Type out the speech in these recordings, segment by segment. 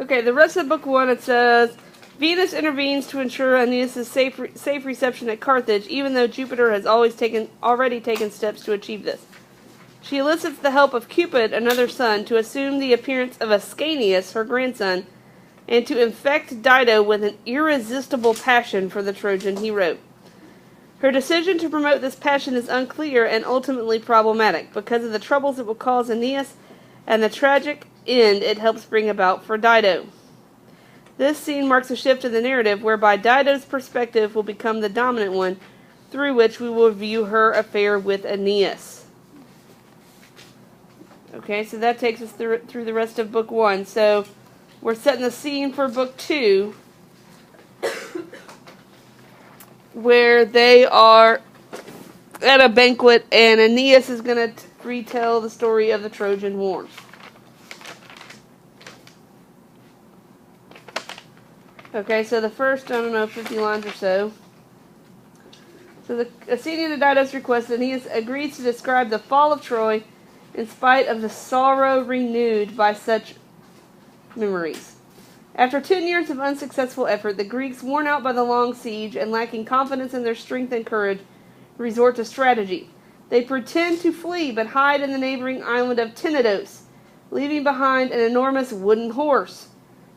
Okay, the rest of book 1, it says, Venus intervenes to ensure Aeneas' safe reception at Carthage, even though Jupiter has already taken steps to achieve this. She elicits the help of Cupid, another son, to assume the appearance of Ascanius, her grandson, and to infect Dido with an irresistible passion for the Trojan hero. Her decision to promote this passion is unclear and ultimately problematic because of the troubles it will cause Aeneas and the tragic end it helps bring about for Dido. This scene marks a shift in the narrative whereby Dido's perspective will become the dominant one, through which we will view her affair with Aeneas. Okay, so that takes us through the rest of book 1. So we're setting the scene for book 2, where they are at a banquet and Aeneas is going to retell the story of the Trojan War. Okay, so the first, 50 lines or so. So acceding to Dido's request, Aeneas agrees to describe the fall of Troy in spite of the sorrow renewed by such memories. After 10 years of unsuccessful effort, the Greeks, worn out by the long siege and lacking confidence in their strength and courage, resort to strategy. They pretend to flee, but hide in the neighboring island of Tenedos, leaving behind an enormous wooden horse,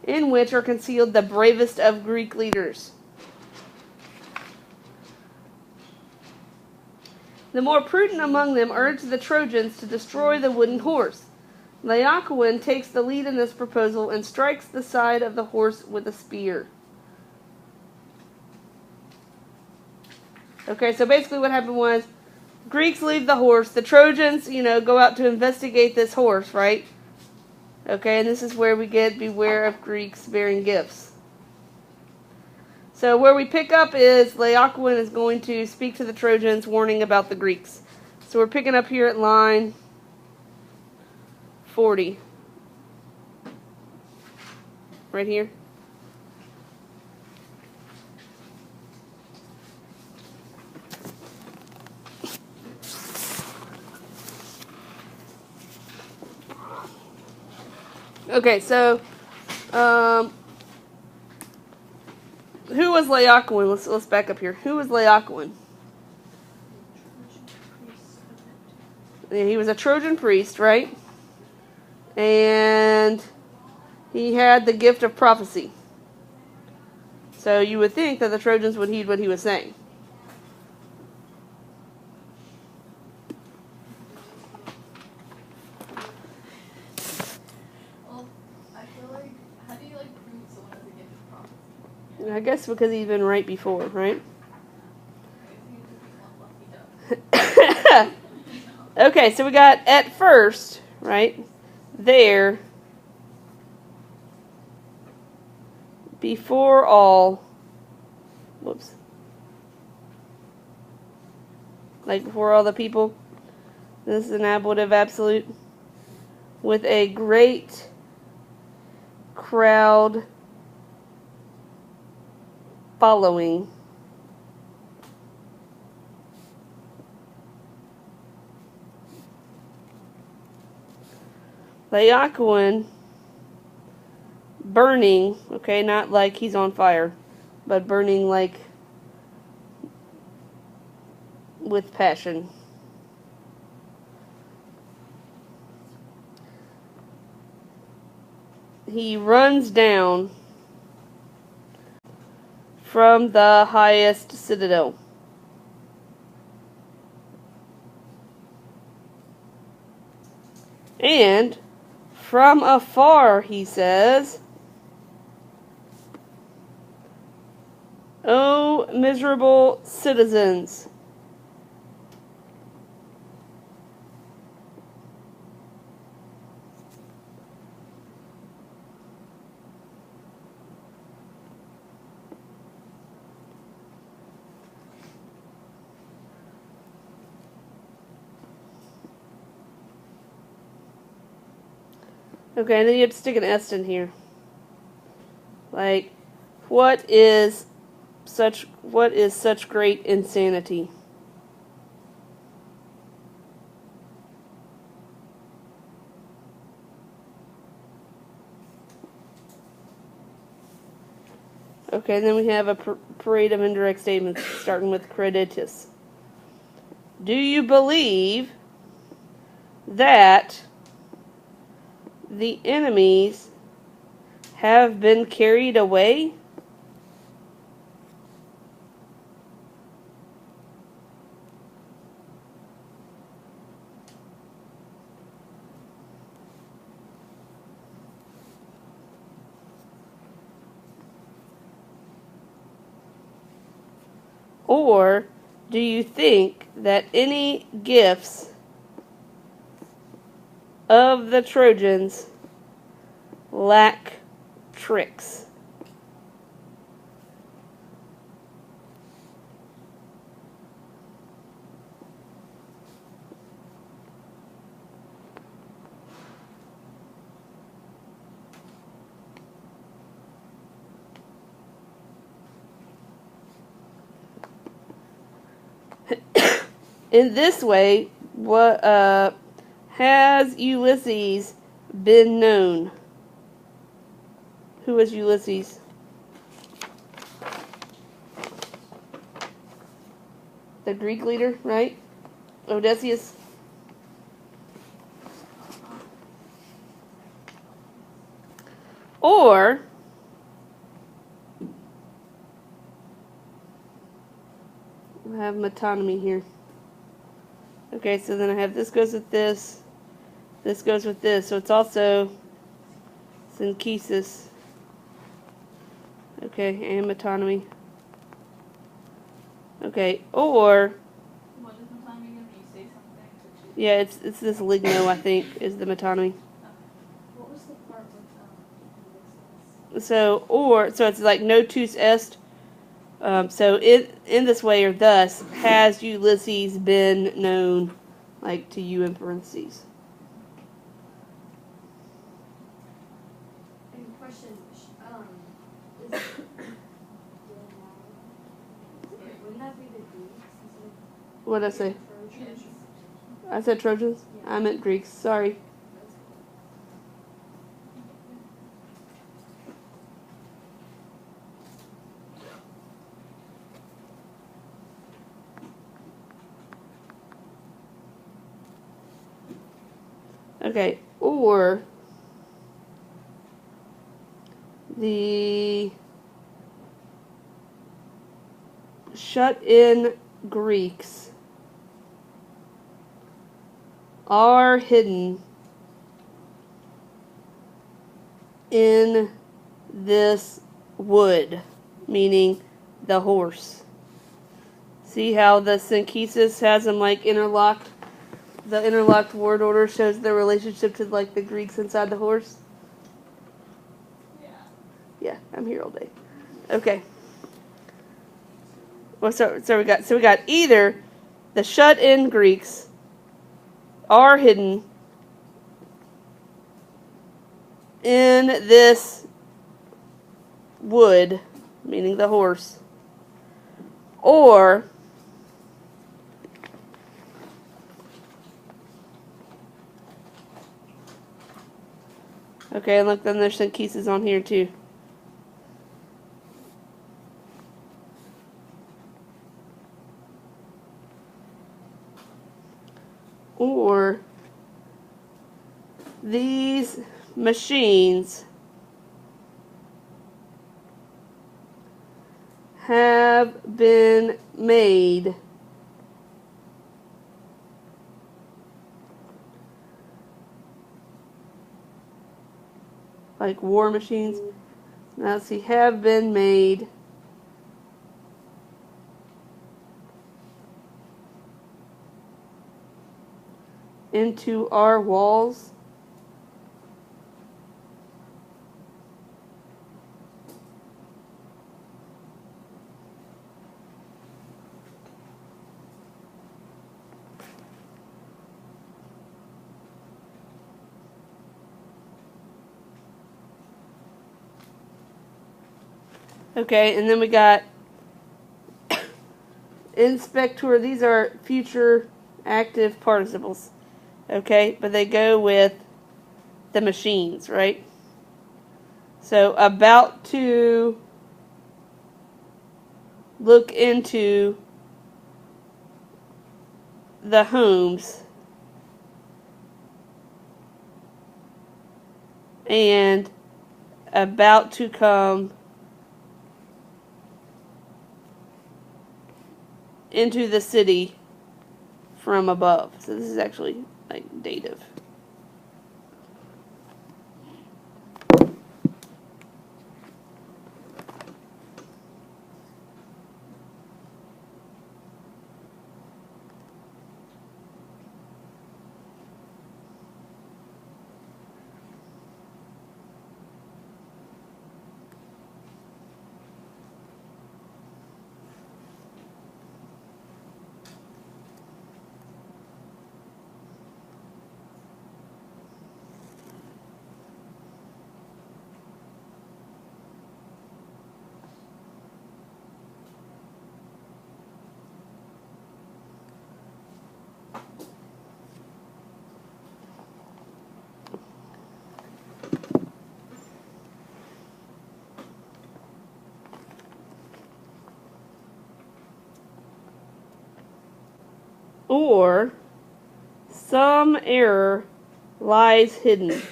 in which are concealed the bravest of Greek leaders. The more prudent among them urge the Trojans to destroy the wooden horse. Laocoon takes the lead in this proposal and strikes the side of the horse with a spear. Okay, so basically what happened was, Greeks leave the horse, the Trojans, go out to investigate this horse, right? Okay, and this is where we get beware of Greeks bearing gifts. So where we pick up is Laocoon is going to speak to the Trojans, warning about the Greeks. So we're picking up here at line 40. Right here. Okay, so who was Laocoon? Let's back up here. Who was Laocoon? Yeah, he was a Trojan priest, right? And he had the gift of prophecy. So you would think that the Trojans would heed what he was saying. Well, I feel like, how do you prove someone has a gift of prophecy? I guess because he's been right before, right? Okay, so we got at first, right, there, before all, before all the people, this is an ablative absolute, with a great crowd following. Laocoon burning, okay, not like he's on fire, but burning like with passion. He runs down from the highest citadel. And from afar, he says, "O miserable citizens, okay, and then you have to stick an S in here. What is such great insanity?" Okay, then we have a parade of indirect statements, starting with creditus. Do you believe that the enemies have been carried away? Or do you think that any gifts of the Trojans lack tricks? In this way, what has Ulysses been known? Who was Ulysses? The Greek leader, right? Odysseus. Or I have metonymy here. Okay, so then I have this goes with this goes with this, so it's also synchesis. Okay, and metonymy. Okay, or What is the timing when you say something? yeah, it's this ligno, I think, is the metonymy. What was the part with So it's like notus est. So in this way or thus has Ulysses been known, like to you in parentheses. And question, is wouldn't that be the Greeks instead of What did I say? Trojans? I said Trojans? Yeah. I meant Greeks. Sorry. That's Okay, or the shut-in Greeks are hidden in this wood, meaning the horse. See how the synchesis has them like interlocked? The interlocked word order shows the relationship to like the Greeks inside the horse. Yeah. Yeah, I'm here all day. Okay. Well, so we got either the shut-in Greeks are hidden in this wood, meaning the horse, or okay, and look, then there's some pieces on here too. Or these machines have been made like war machines. Now let's see, have been made into our walls. Okay, and then we got inspector. These are future active participles. Okay, but they go with the machines, right? So about to look into the homes and about to come into the city from above. So this is actually like dative. Or some error lies hidden.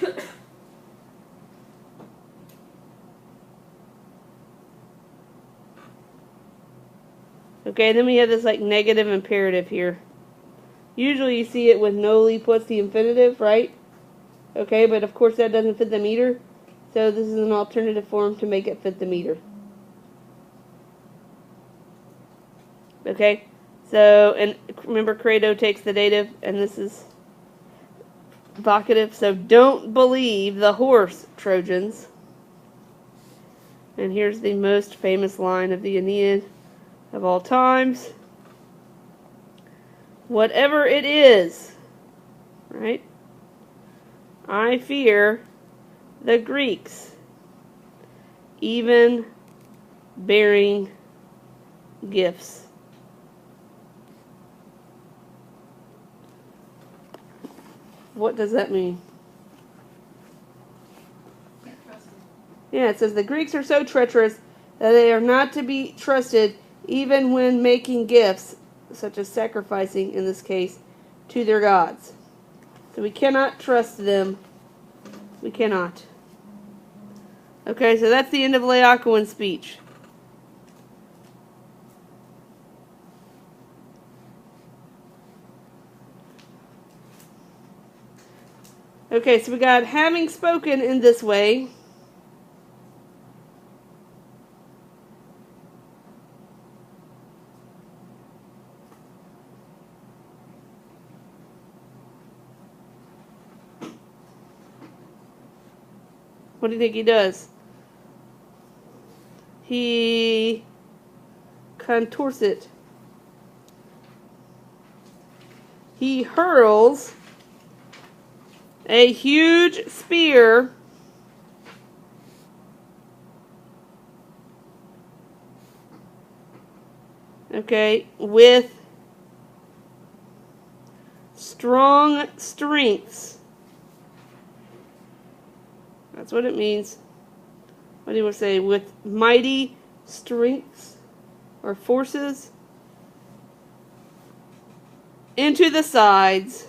Okay, then we have this like negative imperative here. Usually you see it with noli plus the infinitive, right? Okay, but of course that doesn't fit the meter. So this is an alternative form to make it fit the meter. Okay, so, and remember credo takes the dative, and this is vocative. So don't believe the horse, Trojans. And here's the most famous line of the Aeneid of all times. Whatever it is, right? I fear the Greeks, even bearing gifts. What does that mean? Yeah, it says the Greeks are so treacherous that they are not to be trusted even when making gifts, such as sacrificing, in this case, to their gods. So we cannot trust them. We cannot. Okay, so that's the end of Laocoon's speech. Okay, so we got having spoken in this way. What do you think he does? He contours it. He hurls a huge spear with strong strengths. That's what it means. What do you want to say? With mighty strengths or forces into the sides.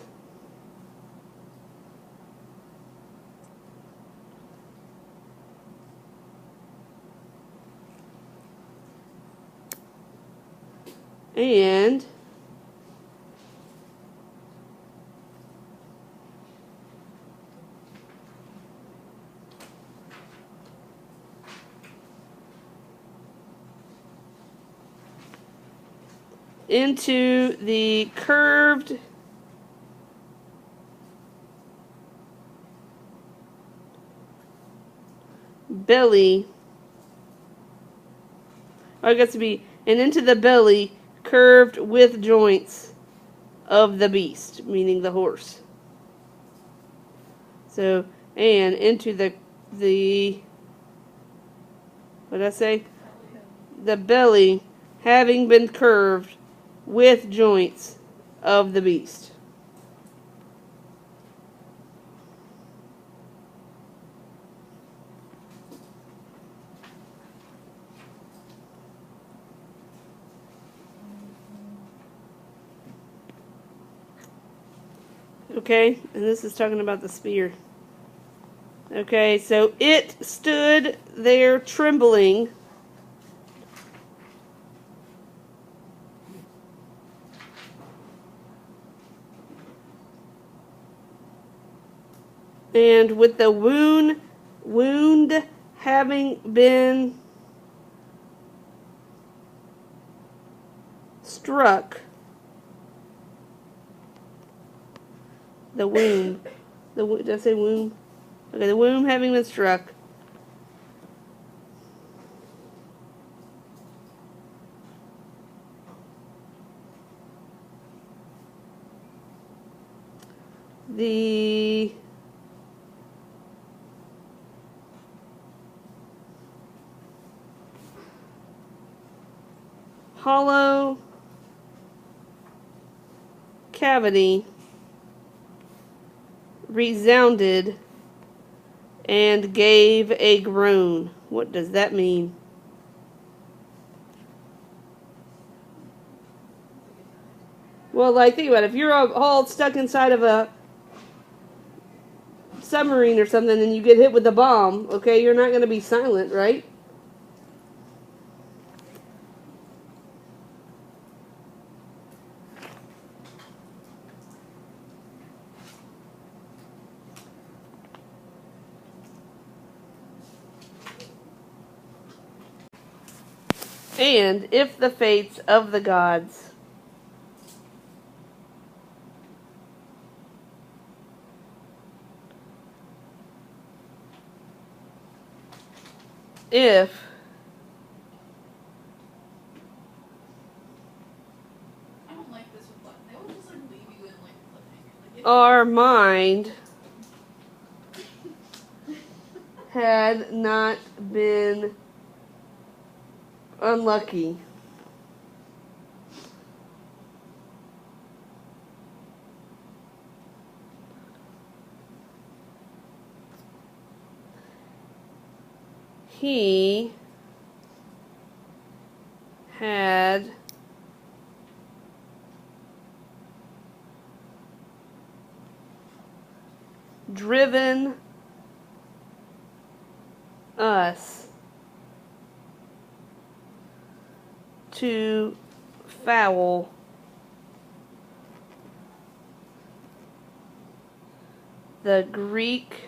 And into the curved belly. Oh, it gets to be, and into the belly curved with joints of the beast, meaning the horse. So, and into the what did I say? The belly having been curved with joints of the beast. Okay, and this is talking about the spear. Okay, so it stood there trembling. And with the wound having been struck, the womb, did I say womb? Okay, the womb having been struck, the hollow cavity resounded and gave a groan. What does that mean? Well, like, think about it. If you're all stuck inside of a submarine or something and you get hit with a bomb, okay, you're not going to be silent, right? And if the fates of the gods if I don't like this with luck. They will just like leave you in like cliffhanger. Like, our mind had not been unlucky, he had driven us to foul the Greek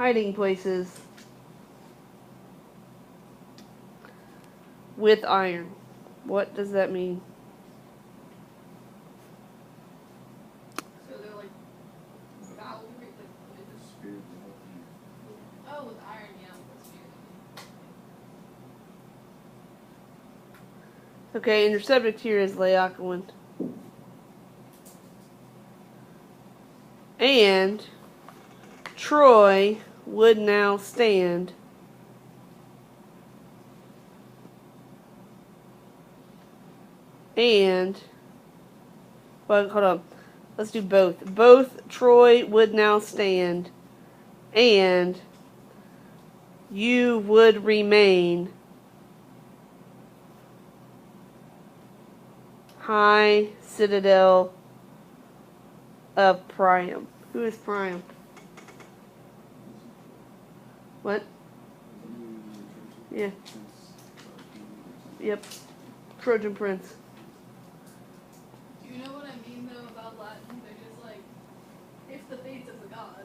hiding places with iron. What does that mean? so they're like foul, like with oh, with iron, yeah, with the spear. Okay, and your subject here is Laocoon. And Troy would now stand and, well, hold on. Let's do both. Both Troy would now stand and you would remain high citadel of Priam. Who is Priam? What? Yeah. Yep. Trojan Prince. Do you know what I mean though about Latin? They're just like, if the fates of the god.